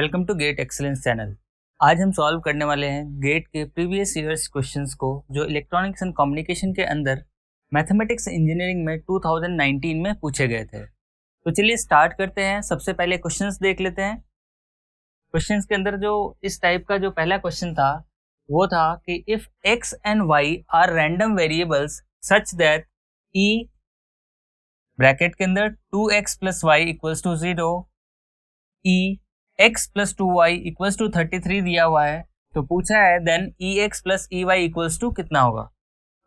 Welcome to GATE excellence channel. आज हम solve करने वाले हैं गेट के प्रीवियस ईयर्स क्वेश्चंस को जो इलेक्ट्रॉनिक्स एंड कम्युनिकेशन के अंदर मैथमेटिक्स इंजीनियरिंग में 2019 में पूछे गए थे। तो चलिए स्टार्ट करते हैं। सबसे पहले क्वेश्चंस देख लेते हैं। क्वेश्चंस के अंदर जो इस टाइप का जो पहला क्वेश्चन था वो था कि if x and y are random variables such that e bracket के अंदर 2x plus y equals to 0, e x plus 2y equals to 33 दिया हुआ है। तो पूछा है then ex plus ey equals to कितना होगा।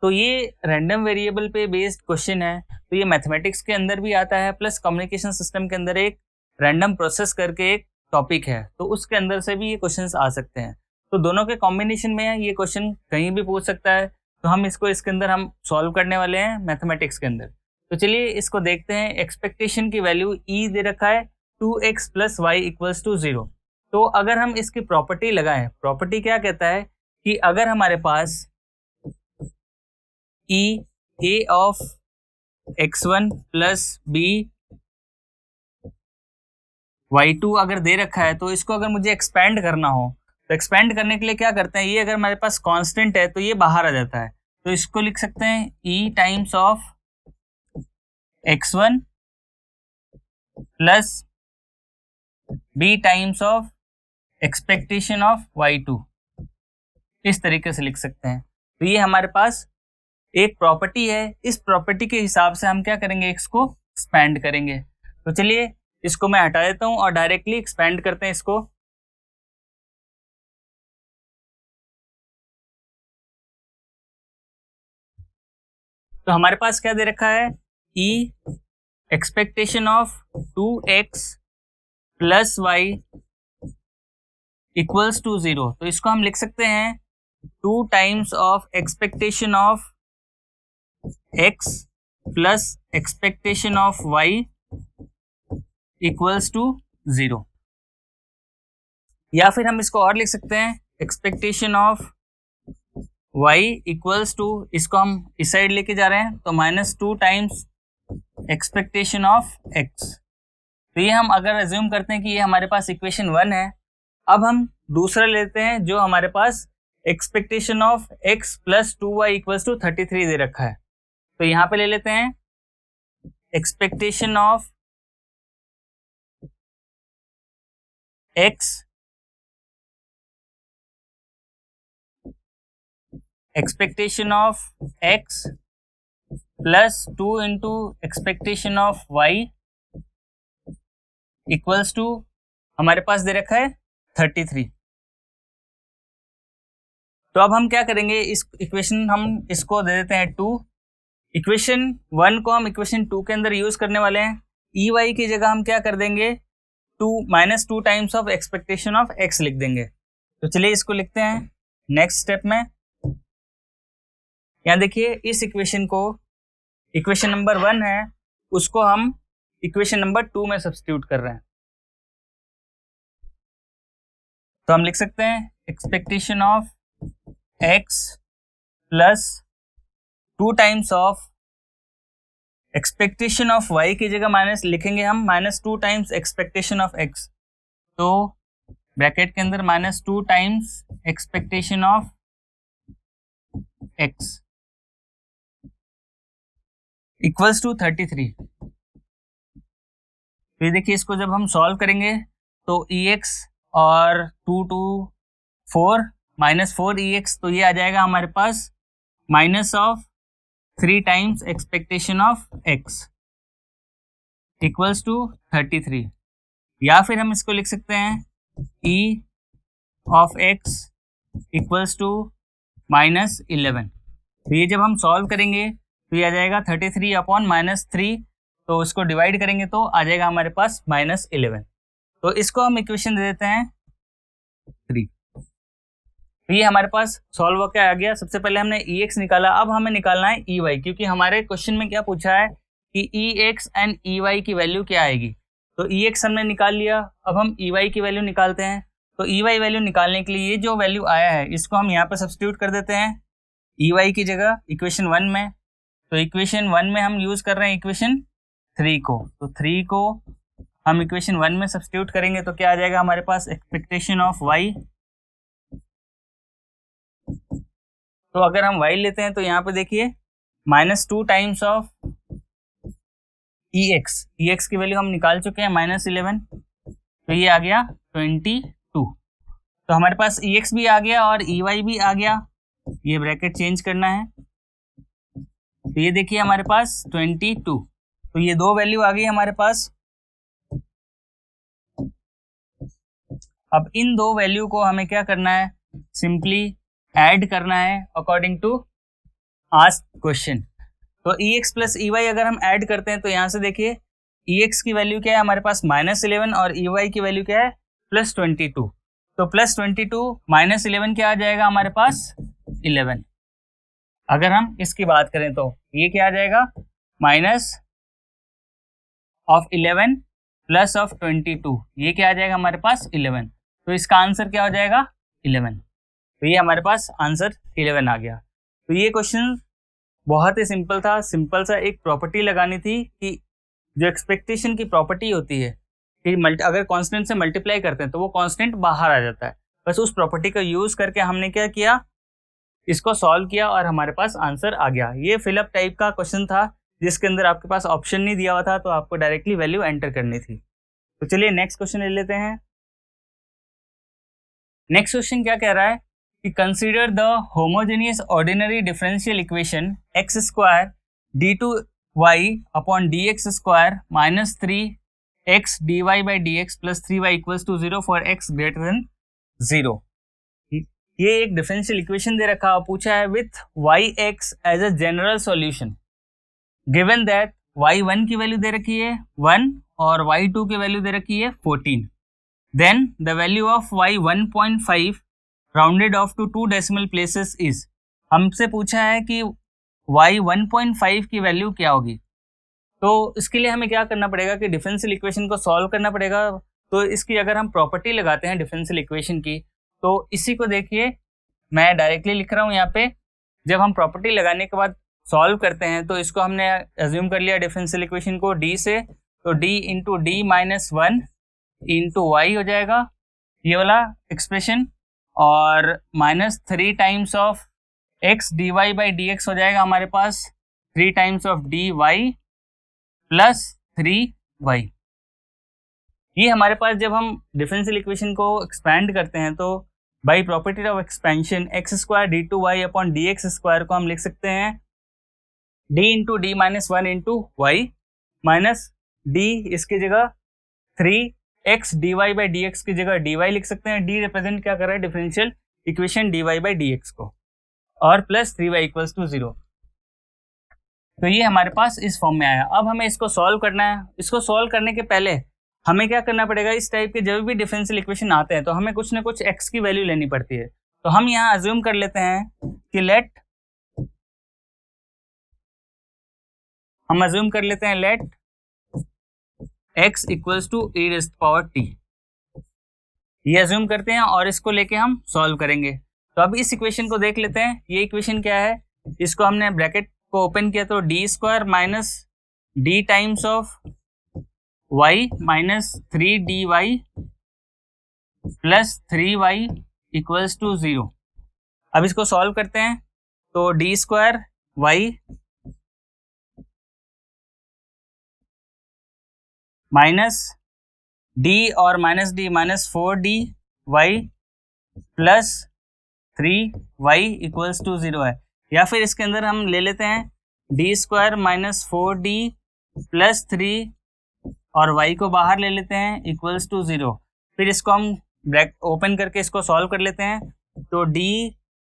तो ये रैंडम वेरिएबल पे बेस्ड क्वेश्चन है, तो ये मैथमेटिक्स के अंदर भी आता है, प्लस कम्युनिकेशन सिस्टम के अंदर एक रैंडम प्रोसेस करके एक टॉपिक है, तो उसके अंदर से भी ये क्वेश्चंस आ सकते हैं। तो दोनों के कॉम्बिनेशन में ये क्वेश्चन कहीं भी पूछ सकता है, तो हम इसको इसके अंदर हम सॉल्व करने वाले हैं मैथमेटिक्स के अंदर। तो चलिए इसको देखते हैं। एक्सपेक्टेशन की वैल्यू ई दे रखा है 2x plus y equals to 0। तो अगर हम इसकी प्रॉपर्टी लगाएं, प्रॉपर्टी क्या कहता है कि अगर हमारे पास E a of x1 plus b y2 अगर दे रखा है, तो इसको अगर मुझे एक्सपेंड करना हो तो एक्सपेंड करने के लिए क्या करते हैं, ये अगर हमारे पास कांस्टेंट है तो ये बाहर आ जाता है, तो इसको लिख सकते हैं E times of x1 plus b times of expectation of y2, इस तरीके से लिख सकते हैं। तो ये हमारे पास एक प्रॉपर्टी है, इस प्रॉपर्टी के हिसाब से हम क्या करेंगे, इसको एक्सपेंड करेंगे। तो चलिए इसको मैं हटा देता हूं और डायरेक्टली एक्सपेंड करते हैं इसको। तो हमारे पास क्या दे रखा है, e expectation of 2x plus y equals to 0। तो इसको हम लिख सकते हैं 2 times of expectation of x plus expectation of y equals to 0। या फिर हम इसको और लिख सकते हैं expectation of y equals to, इसको हम इस साइड लेके जा रहे हैं तो -2 टाइम्स एक्सपेक्टेशन ऑफ x। तो ये हम अगर अज्यूम करते हैं कि ये हमारे पास इक्वेशन 1 है। अब हम दूसरा लेते हैं जो हमारे पास expectation of x plus 2y equals to 33 दे रखा है। तो यहाँ पे ले लेते हैं expectation of x expectation of x plus 2 into expectation of y equals to हमारे पास दे रखा है 33। तो अब हम क्या करेंगे, इस इक्वेशन हम इसको दे देते हैं 2। इक्वेशन 1 को हम इक्वेशन 2 के अंदर यूज करने वाले हैं। ई वाई की जगह हम क्या कर देंगे, 2 times of expectation of x लिख देंगे। तो चलिए इसको लिखते हैं नेक्स्ट स्टेप में। यहाँ देखिए इस इक्वेशन को, इक्वेशन नंबर 1 है उसको हम इक्वेशन नंबर 2 में सब्स्टिट्यूट कर रहे हैं। तो हम लिख सकते हैं expectation of x plus 2 times of expectation of y की जगह माइनस लिखेंगे हम -2 टाइम्स एक्सपेक्टेशन ऑफ x। तो ब्रैकेट के अंदर -2 times expectation of x equals to 33। फिर देखिए इसको जब हम सॉल्व करेंगे तो ex और 2 to 4 -4 ex, तो ये आ जाएगा हमारे पास minus of 3 times expectation of x equals to 33। या फिर हम इसको लिख सकते हैं e of x equals to -11। तो ये जब हम सॉल्व करेंगे तो ये आ जाएगा 33 अपॉन -3, तो इसको डिवाइड करेंगे तो आ जाएगा हमारे पास -11। तो इसको हम इक्वेशन दे देते हैं 3। तो ये हमारे पास सॉल्व होकर आ गया। सबसे पहले हमने ex निकाला, अब हमें निकालना है ey, क्योंकि हमारे क्वेश्चन में क्या पूछा है कि ex एंड ey की वैल्यू क्या आएगी। तो ex हमने निकाल लिया, अब हम ey की वैल्यू निकालते हैं। तो ey वैल्यू निकालने के लिए ये जो वैल्यू आया है इसको हम यहाँ पे सब्स्टिट्यूट कर देते हैं ey की जगह इक्वेशन 1 में। तो इक्वेशन 1 में हम यूज कर रहे हैं इक्वेशन 3 को, तो 3 को हम इक्वेशन 1 में सब्स्टिट्यूट करेंगे तो क्या आ जाएगा हमारे पास, एक्सपेक्टेशन ऑफ y। तो अगर हम y लेते हैं तो यहाँ पे देखिए -2 टाइम्स ऑफ ex की वैल्यू हम निकाल चुके हैं -11, तो ये आ गया 22। तो हमारे पास ex भी आ गया और ey भी आ गया, ये ब्रैकेट चेंज करना है। तो ये देखिए हमारे पास 22, तो ये दो वैल्यू आ गई हमारे पास। अब इन दो वैल्यू को हमें क्या करना है, सिंपली ऐड करना है अकॉर्डिंग टू आस्क्ड क्वेश्चन। तो ex प्लस ey अगर हम ऐड करते हैं तो यहाँ से देखिए ex की वैल्यू क्या है हमारे पास -11 और ey की वैल्यू क्या है +22। तो +22 -11 क्या आ जाएगा हमारे पास 11। अगर हम इसकी बात करें तो ये क्या आ जाएगा, -11 +22, ये क्या आ जाएगा हमारे पास 11। तो इसका आंसर क्या हो जाएगा 11। तो ये हमारे पास आंसर 11 आ गया। तो ये क्वेश्चन बहुत ही सिंपल था, सिंपल सा एक प्रॉपर्टी लगानी थी कि जो एक्सपेक्टेशन की प्रॉपर्टी होती है कि अगर कांस्टेंट से मल्टीप्लाई करते हैं तो वो कांस्टेंट बाहर आ जाता है। बस उस प्रॉपर्टी का यूज करके हमने क्या किया, इसको सॉल्व किया और हमारे पास आंसर आ गया। ये फिलअप टाइप का क्वेश्चन था जिसके अंदर आपके पास ऑप्शन नहीं दिया हुआ था, तो आपको डायरेक्टली वैल्यू एंटर करनी थी। तो चलिए नेक्स्ट क्वेश्चन ले लेते हैं। नेक्स्ट क्वेश्चन क्या कह रहा है कि consider the homogeneous ordinary differential equation x square d2y upon dx square -3x dy by dx plus 3y equals to 0 for x greater than 0। ये एक डिफरेंशियल इक्वेशन दे रखा है, पूछा है with yx as a general solution given that y1 की value दे रखी है 1 और y2 की वैल्यू दे रखी है 14। Then the value of y 1.5 rounded off to 2 decimal places is. हमसे पूछा है कि y 1.5 की वैल्यू क्या होगी। तो इसके लिए हमें क्या करना पड़ेगा कि डिफरेंशियल इक्वेशन को सॉल्व करना पड़ेगा। तो इसकी अगर हम प्रॉपर्टी लगाते हैं डिफरेंशियल इक्वेशन की, तो इसी को देखिए मैं डायरेक्टली लिख रहा हूँ यहाँ पे। जब हम प्रॉपर्टी लगाने के बाद सॉल्व करते हैं तो इसको हमने एज्यूम कर लिया डिफरेंशियल इक्वेशन को d से, तो d into d minus 1 into y हो जाएगा ये वाला एक्सप्रेशन, और -3 times of x dy by d x हो जाएगा हमारे पास 3 times of dy plus 3y। ये हमारे पास जब हम डिफरेंशियल इक्वेशन को एक्सपैंड करते हैं तो by property of expansion x square d2y upon dx square को हम लिख सकते हैं d into d minus 1 into y minus d, इसकी जगह 3x dy by d x की जगह dy लिख सकते हैं। d रिप्रेजेंट क्या कर रहा है differential equation dy by d x को, और प्लस 3y इक्वल्स टू 0। तो ये हमारे पास इस फॉर्म में आया। अब हमें इसको सॉल्व करना है। इसको सॉल्व करने के पहले हमें क्या करना पड़ेगा, इस टाइप के जब भी डिफरेंशियल इक्वेशन आते हैं तो हमें कुछ ना कुछ x की वैल्यू लेनी पड़ती है। तो हम यहाँ अज्यूम कर लेते हैं कि let x equals to e raised power t, ये अज्यूम करते हैं और इसको लेके हम सॉल्व करेंगे। तो अब इस इक्वेशन को देख लेते हैं। ये इक्वेशन क्या है, इसको हमने ब्रैकेट को ओपन किया तो d square minus d times of y minus 3dy plus 3y equals to 0। अब इसको सॉल्व करते हैं तो d square y minus d और minus d minus 4dy plus 3y equals to 0 है। या फिर इसके अंदर हम ले लेते हैं D square minus 4d plus 3 और y को बाहर ले लेते हैं इक्वल्स टू 0। फिर इसको हम ब्रैकेट ओपन करके इसको सॉल्व कर लेते हैं तो d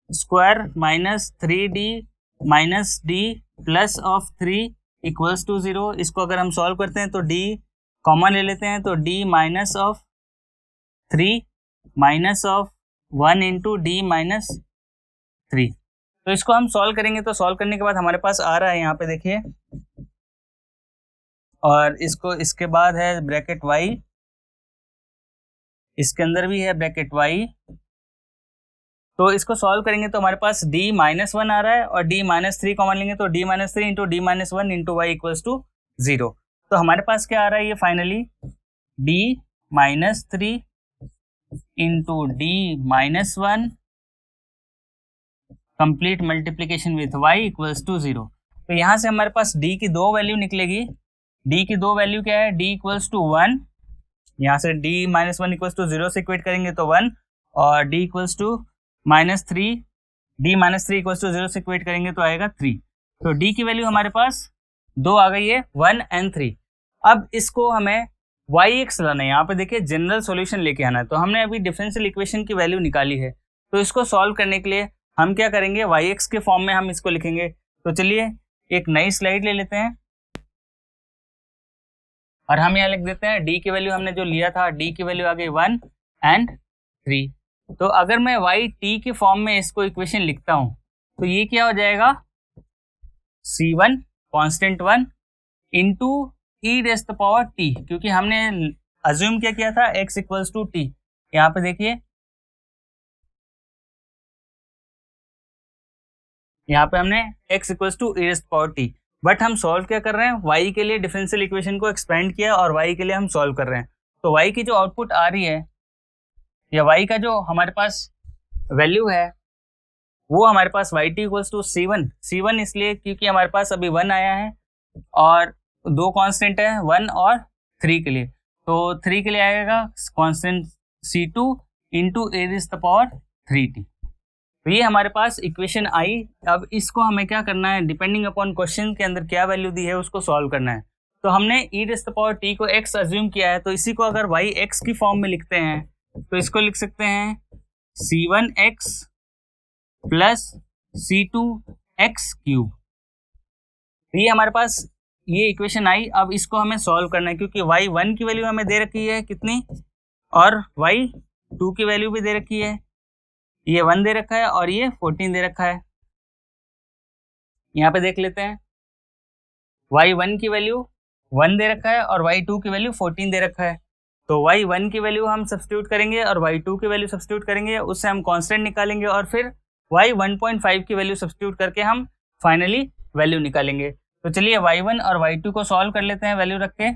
square minus 3d minus d plus of 3 equals to 0। इसको अगर हम सॉल्व करते हैं तो d कॉमन ले लेते हैं तो d minus of 3 minus of 1 into d minus 3। तो इसको हम सॉल्व करेंगे तो सॉल्व करने के बाद हमारे पास आ रहा है यहाँ पे देखिए, और इसको इसके बाद है ब्रैकेट y, इसके अंदर भी है ब्रैकेट y। तो इसको सॉल्व करेंगे तो हमारे पास d माइनस 1 आ रहा है और d माइनस 3 कॉमन लेंगे तो d minus 3 into d minus 1 into y equals to 0। तो हमारे पास क्या आ रहा है ये finally d -3 into d -1 complete multiplication with y equals to 0। तो यहाँ से हमारे पास d की दो वैल्यू निकलेगी। d की दो वैल्यू क्या है? d इक्वल्स टू 1, यहाँ से d -1 इक्वल्स टू 0 से इक्वेट करेंगे तो 1, और d equals to -3, d -3 equals to 0 से इक्वेट करेंगे तो आएगा 3। तो d की वैल्यू हमारे पास दो आ गई है, 1 और 3। अब इसको हमें yx लाना है। यहाँ पे देखिए जनरल सॉल्यूशन लेके आना है। तो हमने अभी डिफरेंशियल इक्वेशन की वैल्यू निकाली है, तो इसको सॉल्व करने के लिए हम क्या करेंगे? yx के फॉर्म में हम इसको लिखेंगे। तो चलिए एक नई स्लाइड ले लेते हैं और हम यहाँ लिख देते हैं d की वैल्यू हमने जो लिया था, d की वैल्यू आ गई 1 और 3। तो अगर मैं y t के फॉर्म में इसको इक्वेशन लिखता हूँ तो ये क्या हो जाएगा? c1 constant 1 into e raise the power t, क्योंकि हमने अज्यूम क्या किया था? x equals to t। यहाँ पे देखिए, यहाँ पे हमने x equals to e raise the power t, but हम सॉल्व क्या कर रहे हैं? y के लिए डिफरेंशियल इक्वेशन को एक्सपेंड किया और y के लिए हम सॉल्व कर रहे हैं। तो y की जो आउटपुट आ रही है या y का जो हमारे पास वैल्यू है वो हमारे पास yt इक्वल्स टू c1 इसलिए क्योंकि हमारे पास अभी 1 आया है और दो कांस्टेंट है 1 और 3 के लिए। तो 3 के लिए आएगा constant c2 into e raise the power 3t। तो ये हमारे पास इक्वेशन आई। अब इसको हमें क्या करना है? डिपेंडिंग अपॉन क्वेश्चन के अंदर क्या वैल्यू दी है उसको सॉल्व करना है। तो हमने e raise the power t को x अज्यूम किया है, तो इसी को अगर y x की फॉर्म में लिखते हैं तो इसको लिख सकते हैं c1x प्लस c2x क्यूब। तो ये हमारे पास ये इक्वेशन आई। अब इसको हमें सॉल्व करना है क्योंकि y1 की वैल्यू हमें दे रखी है कितनी, और y2 की वैल्यू भी दे रखी है। ये 1 दे रखा है और ये 14 दे रखा है। यहाँ पे देख लेते हैं, y1 की वैल्यू 1 दे रखा है और y2 की वैल्यू 14 दे रखा है। तो y1 की वैल्यू हम सब्स्टिट्यूट करेंगे और y2 की वैल्यू सब्स्टिट्यूट करेंगे, उससे हम कांस्टेंट निकालेंगे और फिर y1.5 की वैल्यू सब्स्टिट्यूट करके हम फाइनली वैल्यू निकालेंगे। तो चलिए y1 और y2 को सॉल्व कर लेते हैं वैल्यू रख के।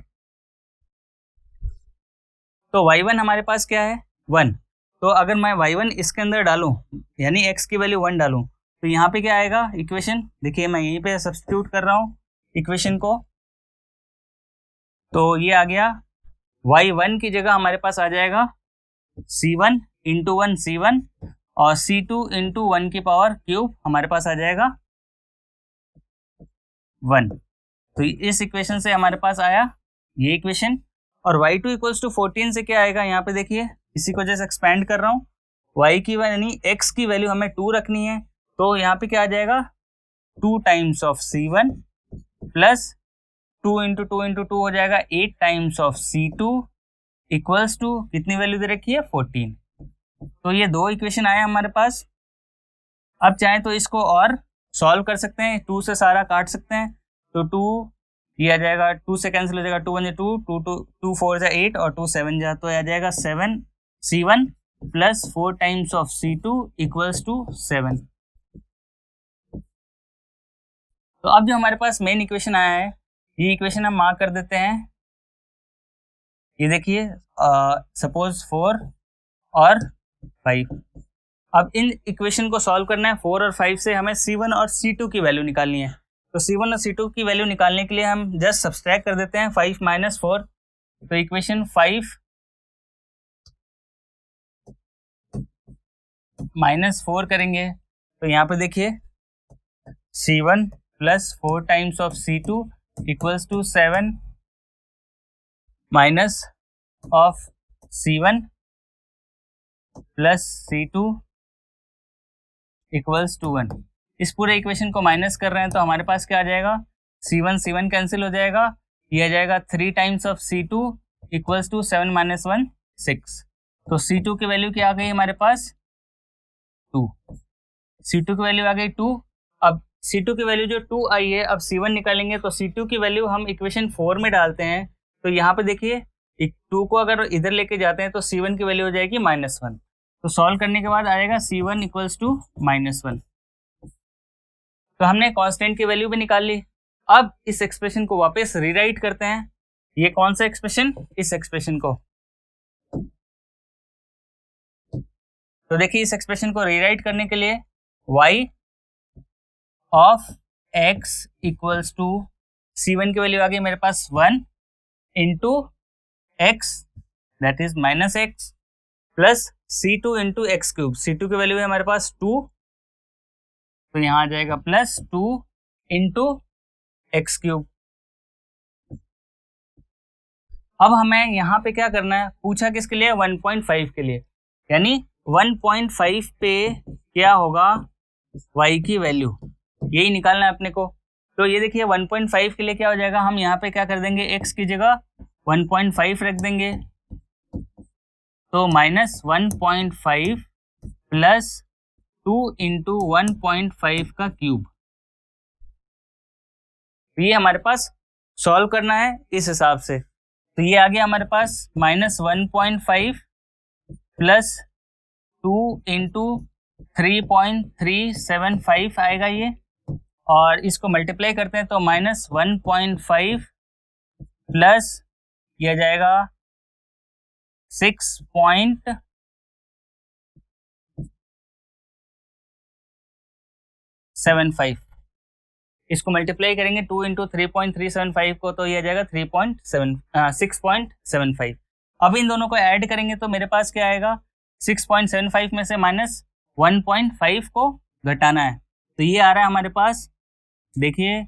तो y1 हमारे पास क्या है? 1। तो अगर मैं y1 इसके अंदर डालूं यानी x की वैल्यू 1 डालूं तो यहाँ पे क्या आएगा? इक्वेशन देखिए, मैं यहीं पे सब्स्टिट्यूट कर रहा हूँ इक्वेशन को। तो ये आ गया, y1 की जगह हमारे पास आ जाएगा c1 इंटू 1 c1 और c2 इंटू 1 की पावर क्यूब हमारे पास आ जाएगा 1। तो इस इक्वेशन से हमारे पास आया ये इक्वेशन। और y2 इक्वल्स टू 14 से क्या आएगा? यहाँ पे देखिए, इसी को जैसे एक्सपेंड कर रहा हूँ, y की यानी x की वैल्यू हमें 2 रखनी है। तो यहाँ पे क्या आ जाएगा? 2 times of c1 plus 2 into 2 into 2 हो जाएगा 8 times of c2 equals to कितनी वैल्यू दे रखी है? 14। तो ये दो इक्वेशन आए हमारे पास। अब चाहें तो इसको और सॉल्व कर सकते हैं, 2 से सारा काट सकते हैं। तो 2 ये आ जाएगा, 2 से कैंसिल हो जाएगा, 2 1 2, 2 4 जा 8 और 2 7 जा, तो आ जाएगा 7 c1 plus 4 times of c2 equals to 7। तो अब जो हमारे पास मेन इक्वेशन आया है, ये इक्वेशन हम मार्क कर देते हैं। ये देखिए, सपोज 4 और 5। अब इन इक्वेशन को सॉल्व करना है। 4 और 5 से हमें c1 और c2 की वैल्यू निकालनी है। तो c1 और c2 की वैल्यू निकालने के लिए हम जस्ट सब्सट्रैक्ट कर देते हैं 5 माइनस 4। तो इक्वेशन 5 माइनस 4 करेंगे तो यहाँ पे देखिए c1 plus 4 times of c2 equals to 7 minus of c1 plus c2 equals to 1। इस पूरे इक्वेशन को माइनस कर रहे हैं तो हमारे पास क्या आ जाएगा? c1 कैंसिल हो जाएगा, ये आ जाएगा 3 times of c2 equals to 7 minus 1 6। तो c2 की वैल्यू क्या आ गई हमारे पास? 2। c2 की वैल्यू आ गई 2। अब c2 की वैल्यू जो 2 आई है, अब c1 निकालेंगे तो c2 की वैल्यू हम इक्वेशन 4 में डालते हैं। तो यहाँ पे देखिए, 2 को अगर इधर लेके जाते हैं तो c1 की वैल्यू हो जाएगी -1। तो सॉल्व करने के बाद आएगा c1 इक्वल्स टू -1। तो हमने कांस्टेंट की वैल्यू भी निकाल ली। अब इस एक्सप्रेशन को वापस रीराइट करते हैं। ये कौन सा एक्सप्रेशन, इस एक्सप्रेशन को। तो देखिए इस एक्सप्रेशन को रीराइट करने के लिए y of x equals to C1 की वैल्यू आ गई मेरे पास 1 into x that is minus x plus C2 into x cube. C2 की वैल्यू है हमारे पास 2, तो यहाँ आ जाएगा प्लस 2 इंटू एक्स क्यूब। अब हमें यहाँ पे क्या करना है, पूछा किसके लिए, 1.5 के लिए, यानी 1.5 पे क्या होगा y की वैल्यू, यही निकालना है अपने को। तो ये देखिए 1.5 के लिए क्या हो जाएगा, हम यहाँ पे क्या कर देंगे, x की जगह 1.5 रख देंगे, तो माइनस 1.5 प्लस 2 इंटू 1.5 का क्यूब। ये हमारे पास सॉल्व करना है इस हिसाब से। तो ये आ गया हमारे पास माइनस 1.5 प्लस 2 इंटू 3.375 आएगा ये, और इसको मल्टीप्लाई करते हैं तो माइनस 1.5 प्लस ये आ जाएगा 6.75। इसको मल्टीप्लाई करेंगे 2 इंटू 3.375 को, तो ये आ जाएगा 6.75। अब इन दोनों को ऐड करेंगे तो मेरे पास क्या आएगा, 6.75 में से माइनस 1.5 को घटाना है, तो ये आ रहा है हमारे पास, देखिए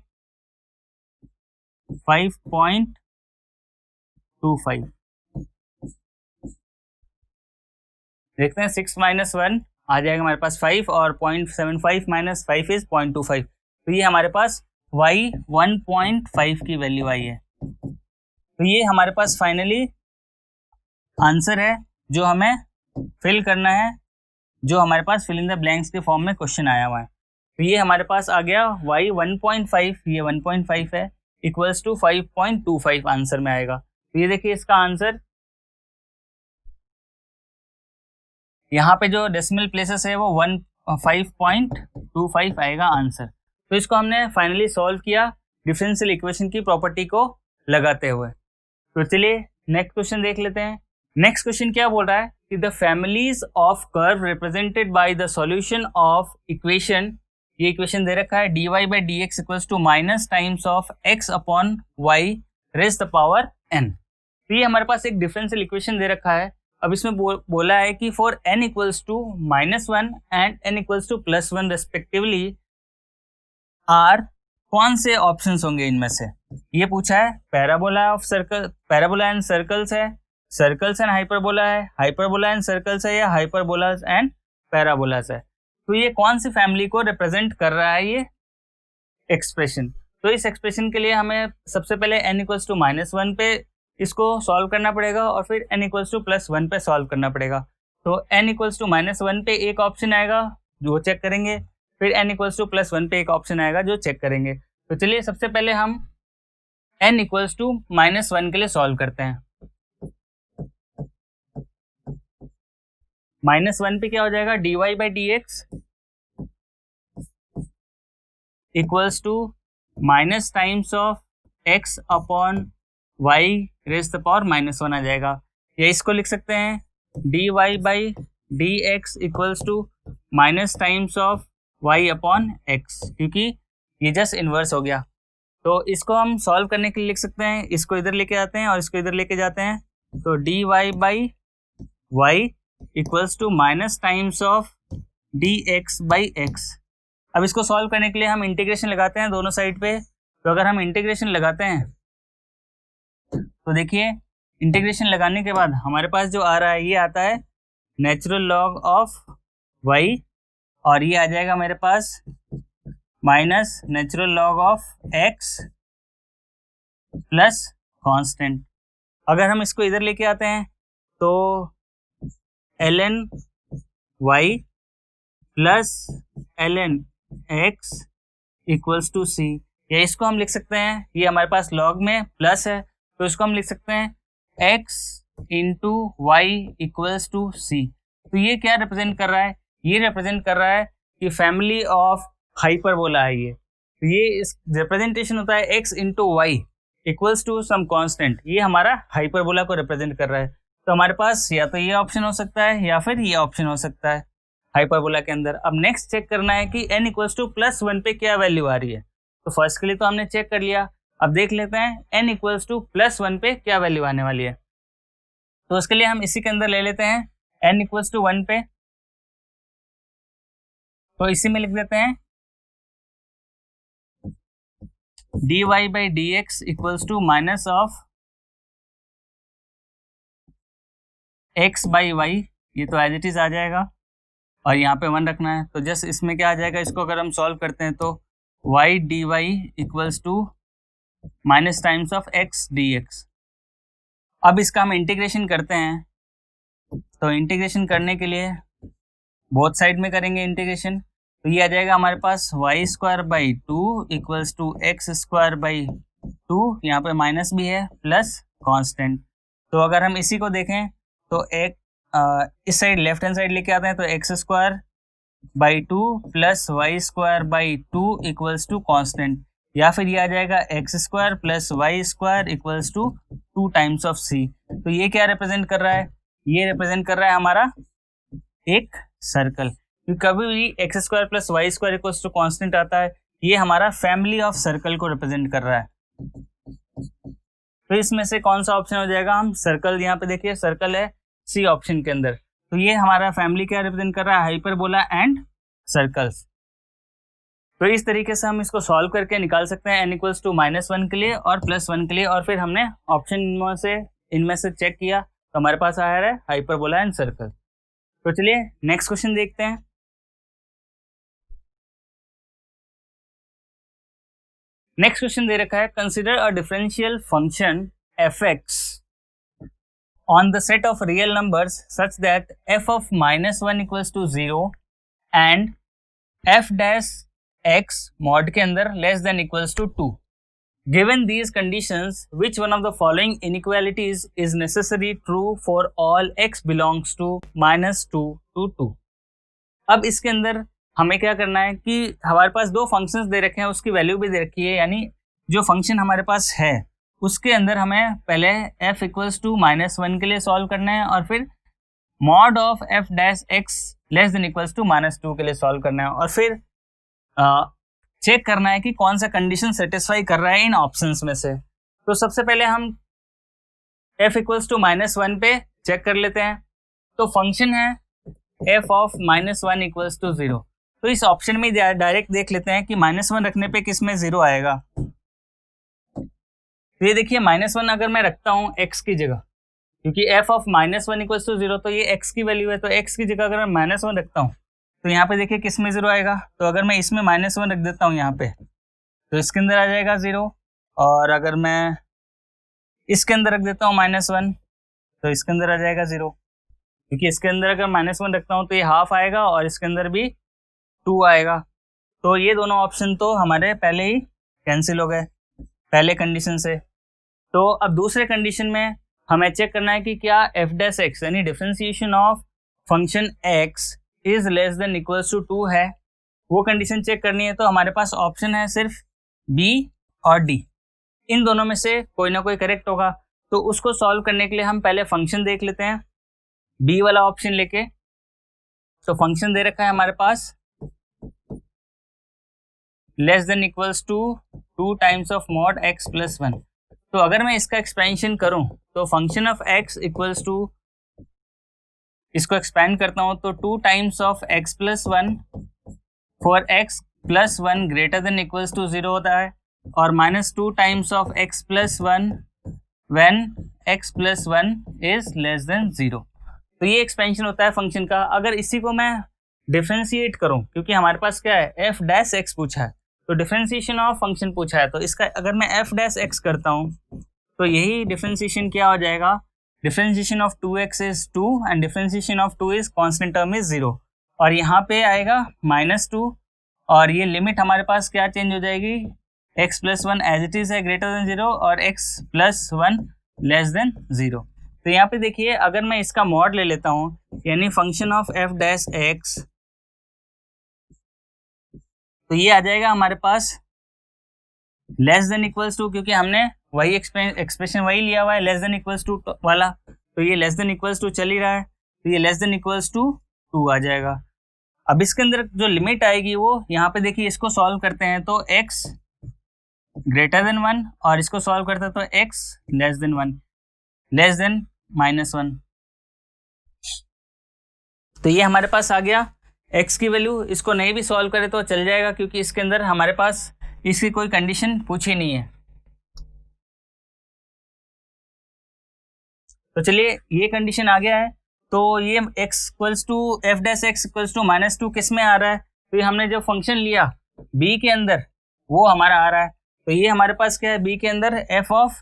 5.25। देखते हैं 6 माइनस 1 आ जाएगा हमारे पास 5, और 0.75 माइनस 5 इज 0.25। तो ये हमारे पास y 1.5 की वैल्यू आई है। तो ये हमारे पास फाइनली आंसर है जो हमें फिल करना है, जो हमारे पास फिल इन द ब्लैंक्स के फॉर्म में क्वेश्चन आया हुआ है। तो ये हमारे पास आ गया y 1.5, ये 1.5 है, इक्वल्स टू 5.25 आंसर में आएगा। तो ये देखिए इसका आंसर, यहाँ पे जो डेसिमल प्लेसेस है वो 5.25 आएगा आंसर। तो इसको हमने फाइनली सॉल्व किया डिफरेंशियल इक्वेशन की प्रॉपर्टी को लगाते हुए। तो चलिए नेक्स्ट क्वेश्चन देख लेते हैं। नेक्स्ट क्वेश्चन क्या बोल रहा है कि the families of curve represented by the solution of equation, ये इक्वेशन दे रखा है dy by d x equals to minus times of x upon y raise the power n। तो ये हमारे पास एक डिफरेंशियल इक्वेशन दे रखा है। अब इसमें बोला है कि for n equals to -1 and n equals to +1 respectively are कौन से ऑप्शंस होंगे इनमें से, ये पूछा है। Parabola of circle, parabola and circles है, सर्कल्स एंड हाइपरबोला है, हाइपरबोला एंड सर्कल्स है, या हाइपरबोलास एंड पैराबोलास है। तो ये कौन सी फैमिली को रिप्रेजेंट कर रहा है ये एक्सप्रेशन। तो इस एक्सप्रेशन के लिए हमें सबसे पहले n इक्वल्स टू -1 पे इसको सॉल्व करना पड़ेगा, और फिर n इक्वल्स टू +1 पे सॉल्व करना पड़ेगा। तो n इक्वल्स टू -1 पे एक ऑप्शन आएगा जो चेक करेंगे, फिर n इक्वल्स टू +1 पे एक ऑप्शन आएगा जो चेक करेंगे। तो चलिए सबसे पहले हम n इक्वल्स टू -1 के लिए सॉल्व करते हैं। -1 पे क्या हो जाएगा, dy by d x equals to minus times of x upon y raise the power -1 आ जाएगा, या इसको लिख सकते हैं dy by d x equals to minus times of y upon x, क्योंकि ये जस्ट इन्वर्स हो गया। तो इसको हम सॉल्व करने के लिए लिख सकते हैं, इसको इधर लेके आते हैं और इसको इधर लेके जाते हैं, तो dy by y equals to minus times of d x by x. अब इसको सॉल्व करने के लिए हम इंटीग्रेशन लगाते हैं दोनों साइड पे। तो अगर हम इंटीग्रेशन लगाते हैं तो देखिए इंटीग्रेशन लगाने के बाद हमारे पास जो आ रहा है ये आता है नेचुरल लॉग ऑफ y, और ये आ जाएगा मेरे पास minus natural log of x plus constant. अगर हम इसको इधर लेके आते हैं तो ln y plus ln x equals to c, या इसको हम लिख सकते हैं, ये हमारे पास लॉग में प्लस है तो इसको हम लिख सकते हैं x into y equals to c। तो ये क्या रिप्रेजेंट कर रहा है, ये रिप्रेजेंट कर रहा है कि फैमिली ऑफ हाइपरबोला है ये। तो ये इस रिप्रेजेंटेशन होता है x into y, equals to some constant, ये हमारा हाइपरबोला को रिप्रेजेंट कर रहा है। तो हमारे पास या तो ये ऑप्शन हो सकता है या फिर ये ऑप्शन हो सकता है हाइपरबोला के अंदर। अब नेक्स्ट चेक करना है कि n इक्वल्स टू +1 पे क्या वैल्यू आ रही है। तो फर्स्ट के लिए तो हमने चेक कर लिया, अब देख लेते हैं n इक्वल्स टू +1 पे क्या वैल्यू आने वाली है। तो उसके लिए हम इसी के अंदर ले लेते हैं n इक्वल्स टू 1 पे, तो इसी में लिख देते हैं dy by d x equals to minus of x by y, ये तो एज इट इज आ जाएगा और यहाँ पे 1 रखना है। तो जस्ट इसमें क्या आ जाएगा, इसको अगर हम सॉल्व करते हैं तो y dy equals to minus times of x dx। अब इसका हम इंटीग्रेशन करते हैं, तो इंटीग्रेशन करने के लिए बोथ साइड में करेंगे इंटीग्रेशन। तो ये आ जाएगा हमारे पास y square by two equals to x square by two, यहाँ पे माइनस भी है प्लस कांस्टेंट। तो अगर हम इसी को देखें तो एक इस साइड लेफ्ट हैंड साइड लेके आते हैं, तो x square by two plus y square by two equals to constant, या फिर ये आ जाएगा x square plus y square equals to 2 times of c. तो ये क्या रिप्रेजेंट कर रहा है, ये रिप्रेजेंट कर रहा है हमारा एक सर्कल, क्योंकि कभी भी x square plus y square equals to constant आता है, ये हमारा फैमिली ऑफ सर्कल को रिप्रेजेंट कर रहा है। तो इसमें से कौन सा ऑप्शन हो जाएगा, हम सर्कल, यहाँ पे देखिए सर्कल है सी ऑप्शन के अंदर। तो ये हमारा फैमिली क्या रिप्रेजेंट कर रहा है, हाइपरबोला एंड सर्कल्स। तो इस तरीके से हम इसको सॉल्व करके निकाल सकते हैं n इक्वल्स टू -1 के लिए और +1 के लिए, और फिर हमने ऑप्शन इनमें से चेक किया तो हमारे पास आया है हाइपरबोला एंड सर्कल। तो चलिए नेक्स्ट क्वेश्चन देखते हैं। नेक्स्ट क्वेश्चन दे रखा है, consider a differential function fx on the set of real numbers such that f of -1 equals to 0 and f dash x mod के अंदर less than equals to 2. Given these conditions, which one of the following inequalities is necessary true for all x belongs to -2 to 2? अब इसके अंदर हमें क्या करना है कि हमारे पास दो फंक्शंस दे रखे हैं, उसकी वैल्यू भी दे रखी है, यानी जो फंक्शन हमारे पास है उसके अंदर हमें पहले f इक्वल्स टू -1 के लिए सॉल्व करना है और फिर mod of f dash x less than equals to -2 के लिए सॉल्व करना है, और फिर चेक करना है कि कौन सा कंडीशन सेटिस्फाई कर रहा है इन ऑप्शंस में से। तो सबसे पहले हम f इक्वल्स टू -1 पे चेक कर लेते हैं। तो फंक्शन है f ऑफ -1 इक्वल्स टू 0। तो इस ऑप्शन में डायरेक्ट देख लेते हैं कि -1 रखने पे किस में 0 आएगा। तो ये देखिए -1 अगर मैं रखता हूँ x की जगह, क्योंकि f ऑफ -1 इक्वल्स टू 0 तो ये x की वैल्यू है, तो x की जगह अगर मैं -1 रखता हूँ तो यहाँ पे देखिए किस में 0 आएगा। तो अगर मैं इसमें -1 रख देता हूँ यहाँ पे, तो इसके अंदर आ जाएगा 0, और अगर मैं इसके अंदर रख देता हूँ -1 तो इसके अंदर आ जाएगा 0, क्योंकि इसके अंदर अगर -1 रखता हूँ तो ये हाफ आएगा और इसके अंदर भी 2 आएगा। तो ये दोनों ऑप्शन तो हमारे पहले ही कैंसिल हो गए पहले कंडीशन से। तो अब दूसरे कंडीशन में हमें चेक करना है कि क्या f डैश x यानी differentiation of function x is less than equals to 2 है, वो कंडीशन चेक करनी है। तो हमारे पास ऑप्शन है सिर्फ b और d, इन दोनों में से कोई ना कोई करेक्ट होगा। तो उसको सॉल्व करने के लिए हम पहले फंक्शन देख लेते हैं b वाला ऑप्शन लेके। तो फंक्शन दे रखा है हमारे पास less than equals to 2 times of mod x plus 1। तो अगर मैं इसका एक्सपेंशन करूं तो function of x equals to, इसको एक्सपेंड करता हूं तो 2 times of x plus 1 for x plus 1 greater than equals to 0 होता है, और -2 times of x plus 1 when x plus 1 is less than 0। तो ये एक्सपेंशन होता है फंक्शन का। अगर इसी को मैं डिफरेंशिएट करूं, क्योंकि हमारे पास क्या है f डैश x पूछा है, तो डिफरेंशिएशन ऑफ फंक्शन पूछा है, तो इसका अगर मैं f डैश x करता हूं तो यही डिफरेंशिएशन क्या हो जाएगा, differentiation of 2x is 2 and differentiation of 2 is constant term is 0, और यहाँ पे आएगा -2, और ये लिमिट हमारे पास क्या चेंज हो जाएगी, x plus 1 as it is है ग्रेटर देन 0 और x प्लस 1 लेस देन 0। तो यहाँ पे देखिए अगर मैं इसका मॉड ले लेता हूँ, यानी function of f dash x, तो ये आ जाएगा हमारे पास लेस देन इक्वल्स टू, क्योंकि हमने वही एक्सप्रेशन वही लिया हुआ है, लेस देन इक्वल्स टू वाला, तो ये लेस देन इक्वल्स टू चल ही रहा है, तो ये लेस देन इक्वल्स टू 2 आ जाएगा। अब इसके अंदर जो लिमिट आएगी वो यहाँ पे देखिए, इसको सॉल्व करते हैं तो x ग्रेटर देन 1 और इसको सॉल्व करते हैं तो x less then 1 less than -1, तो ये हमारे पास आ गया x की वैल्यू। इसको नहीं भी सॉल्व करें तो चल जाएगा क्योंकि इसके अंदर हमारे पास इसकी कोई कंडीशन पूछी नहीं है। तो चलिए ये कंडीशन आ गया है, तो ये x equals to f dash x equals to -2 किस में आ रहा है, तो ये हमने जो फंक्शन लिया b के अंदर वो हमारा आ रहा है, तो ये हमारे पास क्या है b के अंदर f of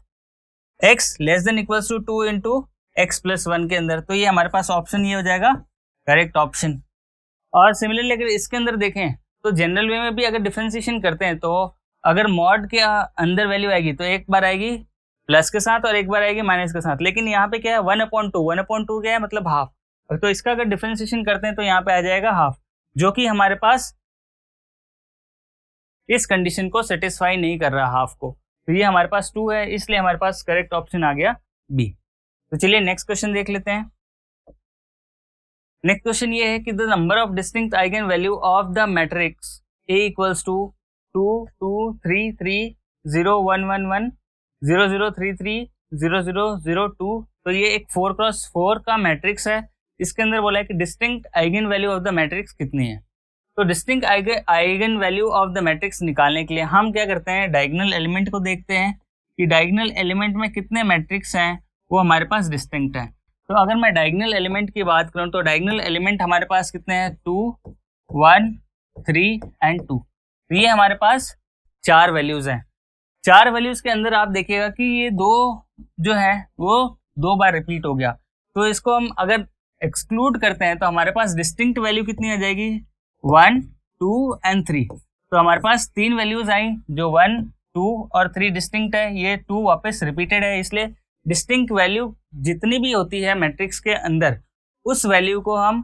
x less than equals to 2 into x plus 1 के अंदर, तो ये हमारे पास ऑप्शन ये हो जाएगा करेक्ट ऑप्शन। और सिमिलरली अगर इसके अंदर देखें तो जनरल वे में भी अगर डिफरेंशिएशन करते हैं तो अगर मॉड के अंदर वैल्यू आएगी तो एक बार आएगी प्लस के साथ और एक बार आएगी माइनस के साथ, लेकिन यहाँ पे क्या है 1/2 क्या है मतलब हाफ, तो इसका अगर डिफरेंशिएशन करते हैं तो यहाँ पे आ जाएगा हाफ, जो कि हमारे पास इस कंडीशन को सेटिस्फाई नहीं कर रहा हाफ को, तो ये हमारे पास 2 है, इसलिए हमारे पास करेक्ट ऑप्शन आ गया बी। तो चलिए नेक्स्ट क्वेश्चन देख लेते हैं। नेक्स्ट क्वेश्चन ये है कि the number of distinct eigen value of the matrix A equals to 2 2 3 3 0 1 1 1 0 0 3 3 0 0 0 2, तो ये एक 4x4 का मैट्रिक्स है। इसके अंदर बोला है कि distinct eigen value of the matrix कितनी है। तो distinct eigen value of the matrix निकालने के लिए हम क्या करते हैं, डायगोनल एलिमेंट को देखते हैं कि डायगोनल एलिमेंट में कितने मैट्रिक्स हैं वो हमारे पास डिस्टिंक्ट है। तो अगर मैं डायगोनल एलिमेंट की बात करूं तो डायगोनल एलिमेंट हमारे पास कितने हैं 2 1 3 एंड 2, तो ये हमारे पास 4 वैल्यूज हैं। 4 वैल्यूज के अंदर आप देखिएगा कि ये 2 जो है वो 2 बार रिपीट हो गया, तो इसको हम अगर एक्सक्लूड करते हैं तो हमारे पास डिस्टिंक्ट वैल्यू कितनी आ जाएगी 1 2 एंड 3, तो हमारे पास 3 वैल्यूज आई जो 1 2 और 3 डिस्टिंक्ट है, ये 2 वापस रिपीटेड है, इसलिए डिस्टिंक्ट वैल्यू जितनी भी होती है मैट्रिक्स के अंदर उस वैल्यू को हम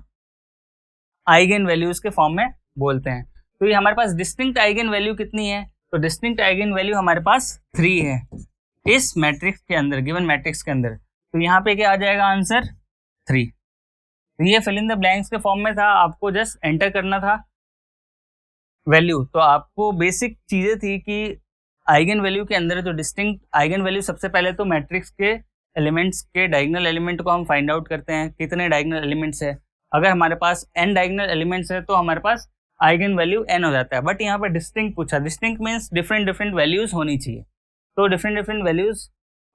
आइगन वैल्यूज के फॉर्म में बोलते हैं। तो ये हमारे पास डिस्टिंक्ट आइगन वैल्यू कितनी है, तो डिस्टिंक्ट आइगन वैल्यू हमारे पास 3 है इस मैट्रिक्स के अंदर, गिवन मैट्रिक्स के अंदर, तो यहाँ पे क्या आ जाएगा आंसर 3। तो ये फिल इन द ब्लैंक्स के फॉर्म में था, आपको जस्ट एंटर करना था वैल्यू। तो आपको बेसिक चीजें थी कि आइगन वैल्यू के अंदर जो डिस्टिंक्ट आइगन वैल्यू, सबसे पहले तो मैट्रिक्स के एलिमेंट्स के डायगोनल एलिमेंट को हम फाइंड आउट करते हैं कितने डायगोनल एलिमेंट्स है। अगर हमारे पास n डायगोनल एलिमेंट्स है तो हमारे पास आइगन वैल्यू n हो जाता है, बट यहाँ पर डिस्टिंक्ट पूछा, डिस्टिंक्ट मीन्स डिफरेंट वैल्यूज होनी चाहिए, तो डिफरेंट वैल्यूज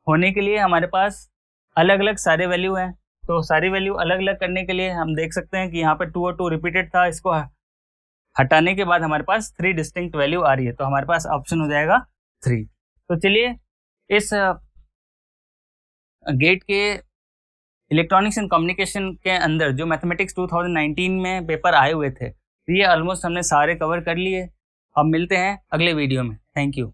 होने के लिए हमारे पास अलग अलग सारे वैल्यू हैं, तो सारी वैल्यू अलग अलग करने के लिए हम देख सकते हैं कि यहाँ पर 2 और 2 रिपीटेड था, इसको हटाने के बाद हमारे पास 3 डिस्टिंक्ट वैल्यू आ रही है, तो हमारे पास ऑप्शन हो जाएगा 3। तो चलिए इस गेट के इलेक्ट्रॉनिक्स एंड कम्युनिकेशन के अंदर जो मैथमेटिक्स 2019 में पेपर आए हुए थे, ये ऑलमोस्ट हमने सारे कवर कर लिए। अब मिलते हैं अगले वीडियो में। Thank you.